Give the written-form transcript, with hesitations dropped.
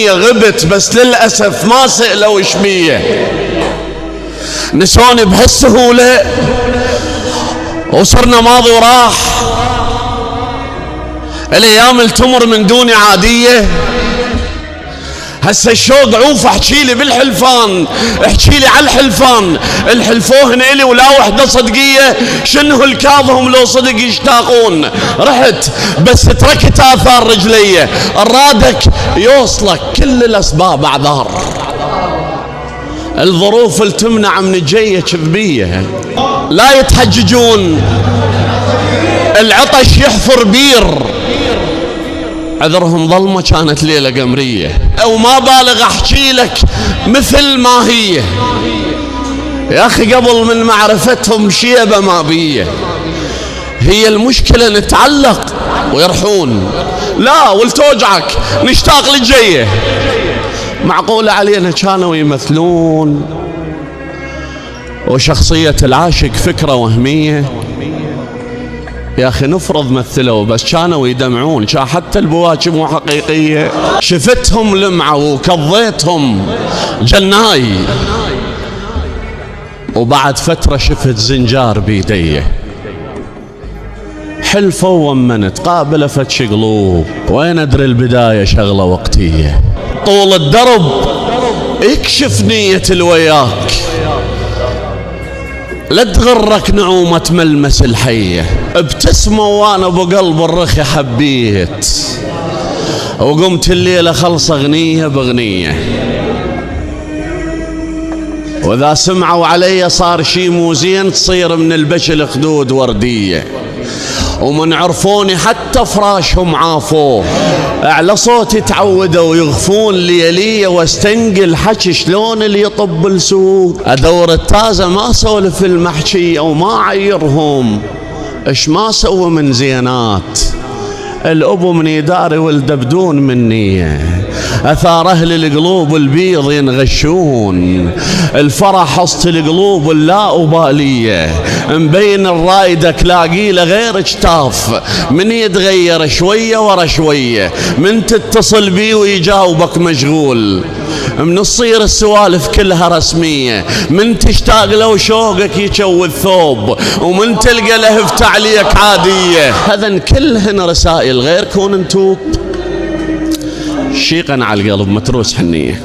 غبت بس للأسف ما سألوا وش بيه، نسوني بهالسهولة وصرنا ماضي وراح. الأيام التمر من دوني عادية، هسه الشوق عوف احكيلي بالحلفان، احكيلي على الحلفان، الحلفوهن الي ولا وحده صدقيه، شنو الكاظهم لو صدق يشتاقون. رحت بس تركت اثار رجلي، ارادك يوصلك كل الاسباب اعذار، الظروف اللي تمنع من الجيه كذبيه، لا يتحججون العطش يحفر بير، عذرهم ظلمة كانت ليلة قمرية، او ما بالغ احكي لك مثل ما هي. يا اخي قبل من معرفتهم شيبة ما بيه، هي المشكلة نتعلق ويرحون، لا ولتوجعك نشتاق للجية. معقولة علينا كانوا يمثلون وشخصية العاشق فكرة وهمية؟ يا أخي نفرض مثلوا بس كانوا يدمعون، حتى البواكي مو حقيقية. شفتهم لمعة وكضيتهم جناي، وبعد فترة شفت زنجار بيديه، حلفوا ومنت قابلة فتش قلوب، وين أدري البداية شغلة وقتية، طول الدرب اكشف نية الوياك، لا تغرك نعومة ملمس الحية. ابتسموا وانا بقلب الرخي حبيت، وقمت الليلة خلص اغنية باغنية، واذا سمعوا علي صار شي مو زين تصير من البشل خدود وردية، ومن عرفوني حتى فراشهم عافوه، اعلى صوتي تعودوا يغفون ليلية، واستنقل حكي شلون اللي يطب السوق، ادور التازة ما سولف المحكية وما عيرهم اش ما سوى من زينات، الابو من يداري ولده بدون منية، اثار اهل القلوب البيض ينغشون، الفرح حصت القلوب اللا أبالية، مبين الرايدك لاقي له غير اجتاف، من يتغير شوية ورا شوية، من تتصل بيه ويجاوبك مشغول، من تصير السوالف كلها رسمية، من تشتاق له شوقك يشوي الثوب، ومن تلقى له تعليق عادية. هذا كلهن رسائل غير كون انتو شيقا على القلب متروس حنية.